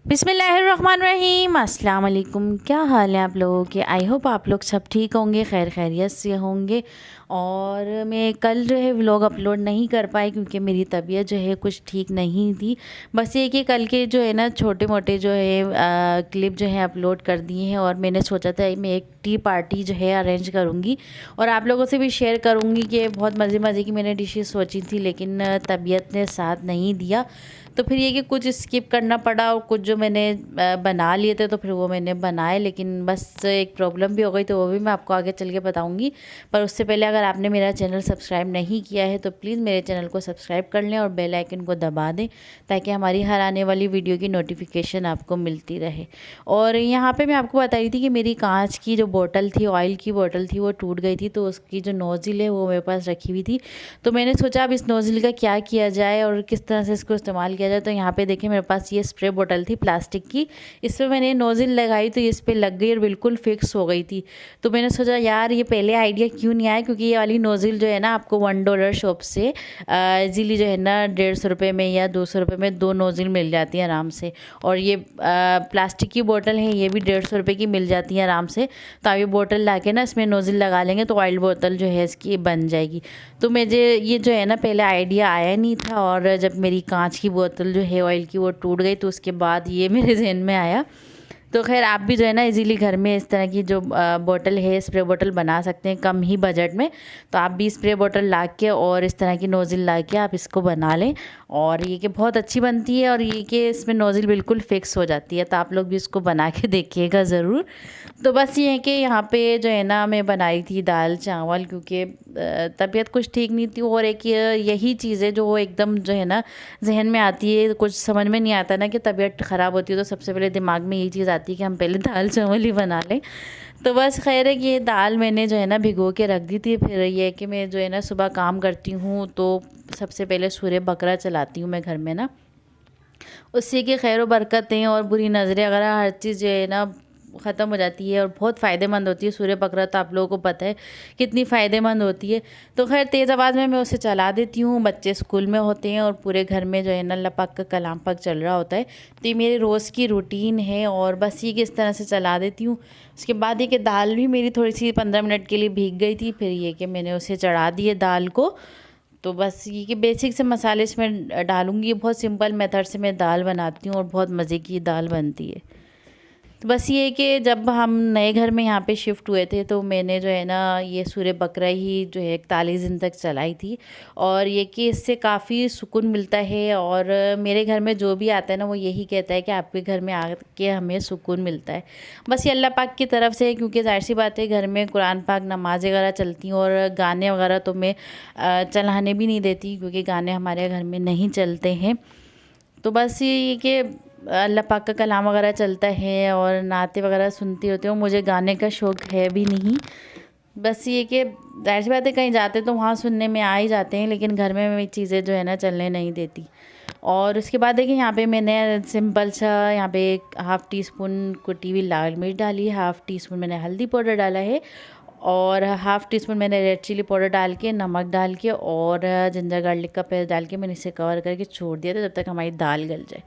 बिस्मिल्लाहिर्रहमानिर्रहीम, अस्सलाम वालेकुम। क्या हाल है आप लोगों के? आई होप आप लोग सब ठीक होंगे, खैर खैरियत से होंगे। और मैं कल जो है व्लॉग अपलोड नहीं कर पाई क्योंकि मेरी तबीयत जो है कुछ ठीक नहीं थी। बस ये कि कल के जो है ना छोटे मोटे जो है क्लिप जो है अपलोड कर दिए हैं। और मैंने सोचा था मैं एक टी पार्टी जो है अरेंज करूँगी और आप लोगों से भी शेयर करूँगी कि बहुत मज़े मज़े की मैंने डिशेस सोची थी, लेकिन तबीयत ने साथ नहीं दिया। तो फिर ये कि कुछ स्किप करना पड़ा और कुछ जो मैंने बना लिए थे तो फिर वो मैंने बनाए, लेकिन बस एक प्रॉब्लम भी हो गई तो वो भी मैं आपको आगे चल के बताऊंगी। पर उससे पहले अगर आपने मेरा चैनल सब्सक्राइब नहीं किया है तो प्लीज़ मेरे चैनल को सब्सक्राइब कर लें और बेल आइकन को दबा दें ताकि हमारी हर आने वाली वीडियो की नोटिफिकेशन आपको मिलती रहे। और यहाँ पर मैं आपको बता रही थी कि मेरी कांच की जो बोतल थी, ऑयल की बोतल थी, वो टूट गई थी। तो उसकी जो नोज़िल है वो मेरे पास रखी हुई थी। तो मैंने सोचा अब इस नोज़िल का क्या किया जाए और किस तरह से इसको इस्तेमाल किया जाए। तो यहाँ पे देखिए मेरे पास ये स्प्रे बोतल थी प्लास्टिक की, इस पर मैंने नोज़िल लगाई तो ये इस पर लग गई और बिल्कुल फिक्स हो गई थी। तो मैंने सोचा यार ये पहले आइडिया क्यों नहीं आया, क्योंकि ये वाली नोज़िल जो है ना आपको $1 शॉप से इजीली जो है ना 150 रुपये में या 200 रुपये में 2 नोज़िल मिल जाती है आराम से। और ये प्लास्टिक की बोतल है, ये भी 150 रुपये की मिल जाती है आराम से। तो आप ये बोतल ला के ना इसमें नोज़िल लगा लेंगे तो ऑयल बोतल जो है इसकी बन जाएगी। तो मुझे ये जो है ना पहले आइडिया आया नहीं था, और जब मेरी कांच की बोतल जो है ऑयल की वो टूट गई तो उसके बाद ये मेरे जहन में आया। तो खैर आप भी जो है ना इजीली घर में इस तरह की जो बोतल है, स्प्रे बोतल बना सकते हैं कम ही बजट में। तो आप भी स्प्रे बोतल ला के और इस तरह की नोज़िल ला के आप इसको बना लें। और ये कि बहुत अच्छी बनती है और ये कि इसमें नोज़िल बिल्कुल फिक्स हो जाती है। तो आप लोग भी इसको बना के देखिएगा ज़रूर। तो बस ये है कि यहाँ पे जो है ना मैं बनाई थी दाल चावल, क्योंकि तबीयत कुछ ठीक नहीं थी। और एक यही चीज़ है जो एकदम जो है ना जहन में आती है, कुछ समझ में नहीं आता ना कि तबीयत ख़राब होती है तो सबसे पहले दिमाग में यही चीज़ आती है कि हम पहले दाल चावल ही बना लें। तो बस खैर है कि ये दाल मैंने जो है ना भिगो के रख दी थी। फिर ये है कि मैं जो है ना सुबह काम करती हूँ तो सबसे पहले सूर्य बकरा चलाती हूँ मैं घर में ना, उससे कि खैर बरकतें और बुरी नज़रें वगैरह हर चीज़ जो है ना ख़त्म हो जाती है और बहुत फ़ायदेमंद होती है। सूर्य बकरा तो आप लोगों को पता है कितनी फ़ायदेमंद होती है। तो खैर तेज़ आवाज़ में मैं उसे चला देती हूँ। बच्चे स्कूल में होते हैं और पूरे घर में जो है ना अल्लाह पाक का कलाम पाक चल रहा होता है। तो ये मेरी रोज़ की रूटीन है और बस ये किस तरह से चला देती हूँ। उसके बाद ये कि दाल भी मेरी थोड़ी सी 15 मिनट के लिए भीग गई थी। फिर ये कि मैंने उसे चढ़ा दिए दाल को। तो बस ये कि बेसिक से मसाले इसमें डालूँगी। बहुत सिंपल मेथड से मैं दाल बनाती हूँ और बहुत मज़े की दाल बनती है। तो बस ये है कि जब हम नए घर में यहाँ पे शिफ्ट हुए थे तो मैंने जो है ना ये सूर्य बकरा ही जो है 41 दिन तक चलाई थी। और ये कि इससे काफ़ी सुकून मिलता है। और मेरे घर में जो भी आता है ना वो यही कहता है कि आपके घर में आके हमें सुकून मिलता है। बस ये अल्लाह पाक की तरफ से है, क्योंकि ज़ाहिर सी बात है घर में कुरान पाक नमाज वगैरह चलती हैं और गाने वगैरह तो मैं चलाने भी नहीं देती क्योंकि गाने हमारे घर में नहीं चलते हैं। तो बस ये कि अल्लाह पाक का कलाम वगैरह चलता है और नाते वगैरह सुनती होती हूँ। मुझे गाने का शौक़ है भी नहीं। बस ये कि ज़ाहिर सी बात है कहीं जाते तो वहाँ सुनने में आ ही जाते हैं, लेकिन घर में मैं चीज़ें जो है ना चलने नहीं देती। और उसके बाद देखिए यहाँ पे मैंने सिंपल सा यहाँ पे 1/2 टीस्पून कुटी हुई लाल मिर्च डाली, 1/2 टीस्पून मैंने हल्दी पाउडर डाला है और 1/2 टीस्पून मैंने रेड चिली पाउडर डाल के, नमक डाल के और जिंजर गार्लिक का पेस्ट डाल के मैंने इसे कवर करके छोड़ दिया था जब तक हमारी दाल गल जाए।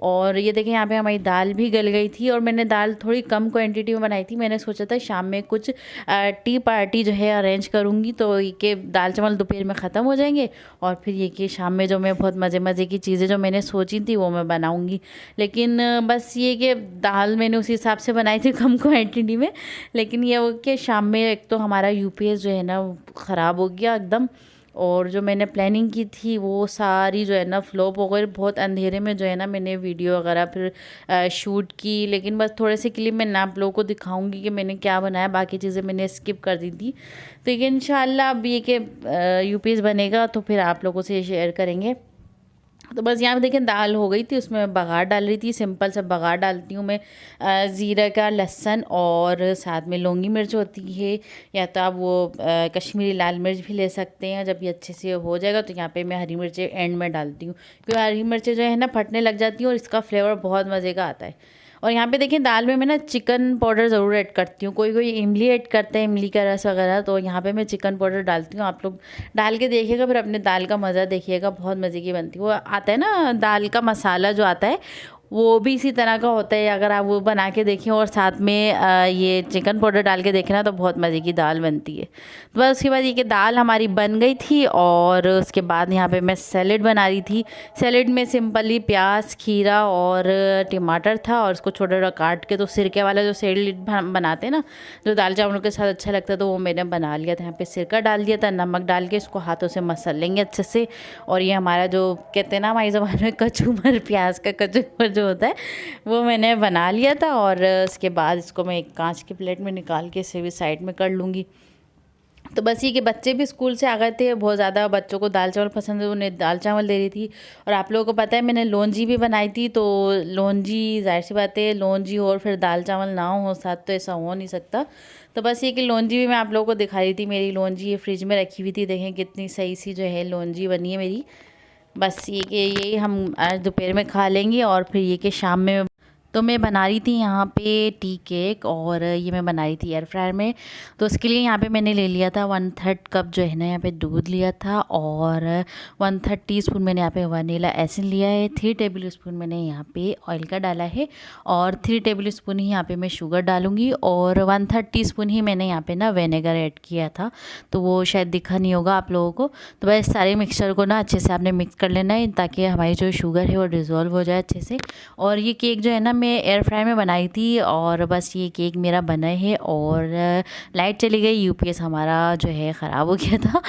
और ये देखिए यहाँ पे हमारी दाल भी गल गई थी। और मैंने दाल थोड़ी कम क्वांटिटी में बनाई थी। मैंने सोचा था शाम में कुछ टी पार्टी जो है अरेंज करूँगी तो ये कि दाल चावल दोपहर में ख़त्म हो जाएंगे और फिर ये कि शाम में जो मैं बहुत मज़े मज़े की चीज़ें जो मैंने सोची थी वो मैं बनाऊँगी। लेकिन बस ये कि दाल मैंने उसी हिसाब से बनाई थी कम क्वान्टिटी में। लेकिन ये हो कि शाम में एक तो हमारा यूपीएस जो है ना ख़राब हो गया एकदम, और जो मैंने प्लानिंग की थी वो सारी जो है ना फ्लॉप हो गई। बहुत अंधेरे में जो है ना मैंने वीडियो वगैरह फिर शूट की, लेकिन बस थोड़े से क्लिप मैं आप लोगों को दिखाऊंगी कि मैंने क्या बनाया, बाकी चीज़ें मैंने स्किप कर दी थी। तो ये इंशाल्लाह अब ये कि यूपीएस बनेगा तो फिर आप लोगों से शेयर करेंगे। तो बस यहाँ पे देखिए दाल हो गई थी, उसमें बघार डाल रही थी। सिंपल सा बघार डालती हूँ मैं ज़ीरा का, लहसुन और साथ में लौंगी मिर्च होती है, या तो आप वो कश्मीरी लाल मिर्च भी ले सकते हैं। जब ये अच्छे से हो जाएगा तो यहाँ पे मैं हरी मिर्चें एंड में डालती हूँ, क्योंकि हरी मिर्चें जो है ना फटने लग जाती हैं और इसका फ्लेवर बहुत मज़े का आता है। और यहाँ पे देखिए दाल में मैं ना चिकन पाउडर ज़रूर ऐड करती हूँ। कोई कोई इमली ऐड करते हैं, इमली का रस वगैरह, तो यहाँ पे मैं चिकन पाउडर डालती हूँ। आप लोग डाल के देखिएगा, फिर अपने दाल का मज़ा देखिएगा, बहुत मज़े की बनती है। वो आता है ना दाल का मसाला जो आता है वो भी इसी तरह का होता है, अगर आप वो बना के देखें और साथ में ये चिकन पाउडर डाल के देखें ना तो बहुत मज़े की दाल बनती है। तो बस उसके बाद ये कि दाल हमारी बन गई थी और उसके बाद यहाँ पे मैं सैलेड बना रही थी। सैलेड में सिंपली प्याज, खीरा और टमाटर था और उसको छोटा छोटा काट के, तो सिरके वाला जो सैलेड बनाते हैं ना, जो दाल चावलों के साथ अच्छा लगता है, तो वो मैंने बना लिया था। यहाँ पे सिरका डाल दिया था, नमक डाल के इसको हाथों से मसल लेंगे अच्छे से। और ये हमारा जो कहते हैं ना हमारी ज़बान में कचूमर, प्याज का कचूमर जो होता है, वो मैंने बना लिया था। और उसके बाद इसको मैं एक कांच की प्लेट में निकाल के इसे भी साइड में कर लूँगी। तो बस ये कि बच्चे भी स्कूल से आ गए थे, बहुत ज़्यादा बच्चों को दाल चावल पसंद है, उन्हें दाल चावल दे रही थी। और आप लोगों को पता है मैंने लोंजी भी बनाई थी, तो लोंजी ज़ाहिर सी बात है, लोंजी और फिर दाल चावल ना हो साथ तो ऐसा हो नहीं सकता। तो बस ये कि लोंजी भी मैं आप लोगों को दिखा रही थी। मेरी लोंजी ये फ्रिज में रखी हुई थी, देखें कितनी सही सी जो है लोंजी बनी है मेरी। बस ये कि यही हम आज दोपहर में खा लेंगे और फिर ये कि शाम में। तो मैं बना रही थी यहाँ पे टी केक, और ये मैं बना रही थी एयर फ्रायर में। तो उसके लिए यहाँ पे मैंने ले लिया था 1/3 कप जो है ना यहाँ पे दूध लिया था, और 1/3 टीस्पून मैंने यहाँ पे वनीला एसेंस लिया है। 3 टेबल स्पून मैंने यहाँ पे ऑयल का डाला है, और 3 टेबल स्पून ही यहाँ पे मैं शुगर डालूँगी, और 1/3 टीस्पून ही मैंने यहाँ पे ना विनेगर ऐड किया था, तो वो शायद दिखा नहीं होगा आप लोगों को। तो बस सारे मिक्सचर को ना अच्छे से आपने मिक्स कर लेना है, ताकि हमारी जो शुगर है वो डिज़ोल्व हो जाए अच्छे से। और ये केक जो है ना मैं एयर फ्राई में बनाई थी, और बस ये केक मेरा बना है। और लाइट चली गई, यूपीएस हमारा जो है ख़राब हो गया था।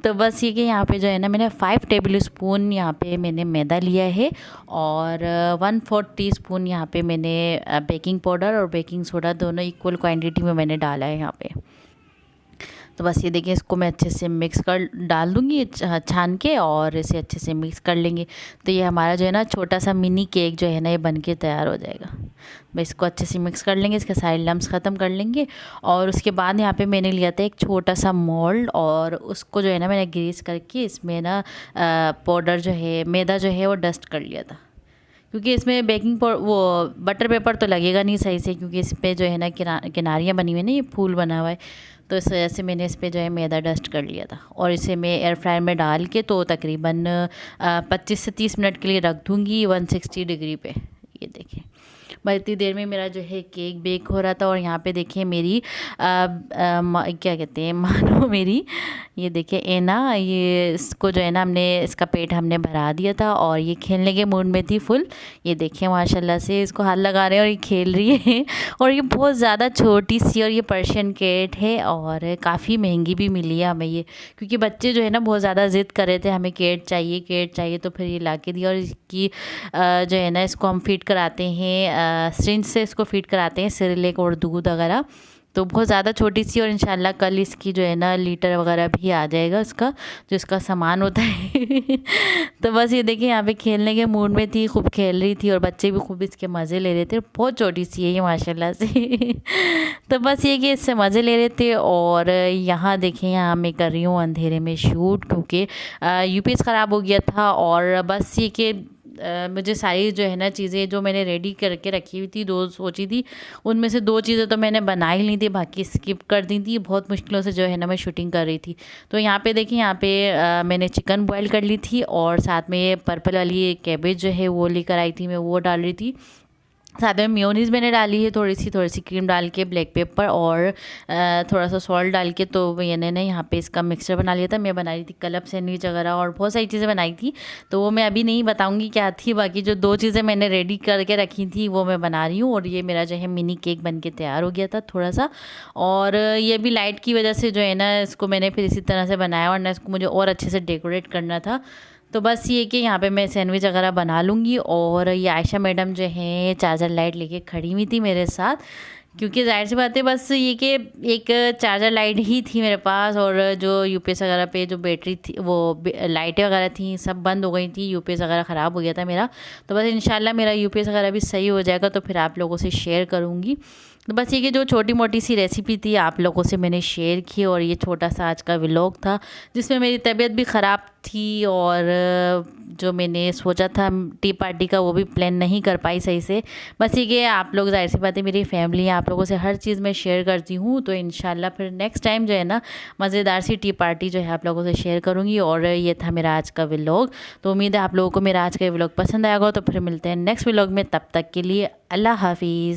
तो बस ये कि यहाँ पे जो है ना मैंने 5 टेबल स्पून यहाँ पे मैंने मैदा लिया है, और 1/4 टीस्पून यहाँ पे मैंने बेकिंग पाउडर और बेकिंग सोडा दोनों इक्वल क्वांटिटी में मैंने डाला है यहाँ पे। तो बस ये देखिए, इसको मैं अच्छे से मिक्स कर डाल दूँगी छान के, और इसे अच्छे से मिक्स कर लेंगे। तो ये हमारा जो है ना छोटा सा मिनी केक जो है ना ये बन के तैयार हो जाएगा। बस इसको अच्छे से मिक्स कर लेंगे, इसके सारे लम्स ख़त्म कर लेंगे। और उसके बाद यहाँ पे मैंने लिया था एक छोटा सा मोल्ड, और उसको जो है ना मैंने ग्रीस करके इसमें ना पाउडर जो है, मैदा जो है वो डस्ट कर लिया था। क्योंकि इसमें बेकिंग वो बटर पेपर तो लगेगा नहीं सही से, क्योंकि इस पर जो है ना किनारियाँ बनी हुई है ना, ये फूल बना हुआ है। तो इस वजह से मैंने इस पर जो है मैदा डस्ट कर लिया था, और इसे मैं एयर फ्रायर में डाल के तो तकरीबन 25 से 30 मिनट के लिए रख दूँगी 160 डिग्री पे। ये देखिए, बस इतनी देर में मेरा जो है केक बेक हो रहा था। और यहाँ पे देखिए मेरी क्या कहते हैं, मानो मेरी, ये देखिए एना, ये इसको जो है ना हमने इसका पेट हमने भरा दिया था, और ये खेलने के मूड में थी फुल। ये देखिए माशाल्लाह से इसको हाथ लगा रहे हैं और ये खेल रही है। और ये बहुत ज़्यादा छोटी सी, और ये पर्शियन कैट है, और काफ़ी महंगी भी मिली है हमें ये, क्योंकि बच्चे जो है ना बहुत ज़्यादा ज़िद कर रहे थे हमें कैट चाहिए, कैट चाहिए, तो फिर ये ला के दिया। और इसकी जो है ना इसको हम फीड कराते हैं, सिरिंज से इसको फीड कराते हैं सेरेलैक और दूध वगैरह। तो बहुत ज़्यादा छोटी सी, और इंशाल्लाह कल इसकी जो है ना लीटर वगैरह भी आ जाएगा इसका, जो इसका सामान होता है। तो बस ये देखिए, यहाँ पे खेलने के मूड में थी, खूब खेल रही थी, और बच्चे भी खूब इसके मज़े ले रहे थे। बहुत छोटी सी है ये माशाल्लाह से। तो बस ये कि इससे मज़े ले रहे थे। और यहाँ देखें, यहाँ मैं कर रही हूँ अंधेरे में शूट, क्योंकि यूपीएस ख़राब हो गया था। और बस ये कि मुझे सारी जो है ना चीज़ें जो मैंने रेडी करके रखी हुई थी, 2 सोची थी, उनमें से 2 चीज़ें तो मैंने बना ही ली थी, बाकी स्किप कर दी थी। बहुत मुश्किलों से जो है ना मैं शूटिंग कर रही थी। तो यहाँ पे देखिए, यहाँ पे मैंने चिकन बॉईल कर ली थी, और साथ में ये पर्पल वाली कैबेज जो है वो लेकर आई थी, मैं वो डाल रही थी। साथ में मेयोनीज़ मैंने डाली है, थोड़ी सी क्रीम डाल के, ब्लैक पेपर और थोड़ा सा सॉल्ट डाल के। तो मैंने ना यहाँ पे इसका मिक्सचर बना लिया था। मैं बना रही थी क्लब सैंडविच वगैरह, और बहुत सारी चीज़ें बनाई थी, तो वो मैं अभी नहीं बताऊँगी क्या थी। बाकी जो 2 चीज़ें मैंने रेडी करके रखी थी वो मैं बना रही हूँ। और ये मेरा जो है मिनी केक बन के तैयार हो गया था थोड़ा सा। और ये भी लाइट की वजह से जो है ना इसको मैंने फिर इसी तरह से बनाया, वरना इसको मुझे और अच्छे से डेकोरेट करना था। तो बस ये कि यहाँ पे मैं सैंडविच वगैरह बना लूँगी। और ये आयशा मैडम जो है चार्जर लाइट लेके खड़ी हुई थी मेरे साथ, क्योंकि ज़ाहिर सी बात है बस ये कि एक चार्जर लाइट ही थी मेरे पास, और जो यूपीएस वगैरह पे जो बैटरी थी, वो लाइटें वगैरह थी, सब बंद हो गई थी, यूपीएस वगैरह ख़राब हो गया था मेरा। तो बस इंशाल्लाह मेरा यूपीएस वगैरह भी सही हो जाएगा तो फिर आप लोगों से शेयर करूँगी। तो बस ये कि जो छोटी मोटी सी रेसिपी थी आप लोगों से मैंने शेयर की, और ये छोटा सा आज का व्लॉग था जिसमें मेरी तबीयत भी ख़राब थी, और जो मैंने सोचा था टी पार्टी का वो भी प्लान नहीं कर पाई सही से। बस ये कि आप लोग, जाहिर सी बात है मेरी फैमिली, आप लोगों से हर चीज़ मैं शेयर करती हूँ। तो इंशाल्लाह फिर नेक्स्ट टाइम जो है ना मज़ेदार सी टी पार्टी जो है आप लोगों से शेयर करूँगी। और ये था मेरा आज का व्लॉग। तो उम्मीद है आप लोगों को मेरा आज का व्लॉग पसंद आएगा। तो फिर मिलते हैं नेक्स्ट व्लॉग में, तब तक के लिए अल्लाह हाफिज़।